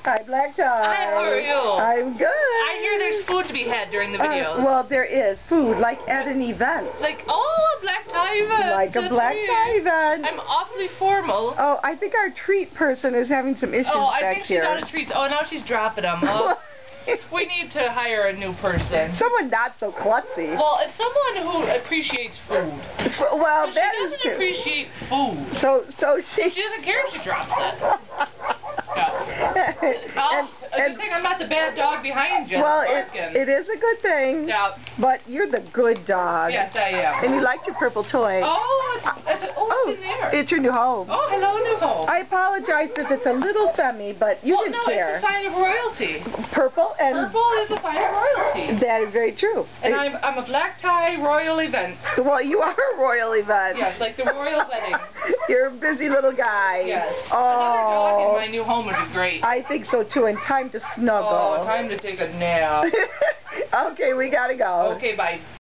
Hi, Black Tie. Hi, how are you? I'm good. I hear there's food to be had during the video. Well, there is food, like at an event. Like, oh, a black tie event. Like a black tie event. I'm awfully formal. Oh, I think our treat person is having some issues Oh, I back think here. she's out of treats. Oh, now she's dropping them. Oh, we need to hire a new person. Someone not so klutzy. Well, it's someone who appreciates food. Well, But that she is doesn't true. appreciate food. So she doesn't care if she drops it. Yeah. and, A good thing I'm not the bad dog behind you. well, it is a good thing. Yeah. But you're the good dog. Yes, I am. And you like your purple toy. It's in there. It's your new home. Oh, hello, new home. I apologize if it's a little femmy, but you didn't care. It's a sign of royalty. Purple and Purple is a sign of royalty. that is very true. And I'm a black tie royal event. Well, you are a royal event. Yes, like the royal wedding. You're a busy little guy. Yes. Oh. Another dog in my new home would be great. I think so too. And time to snuggle. Oh, time to take a nap. Okay, we gotta go. Okay, bye.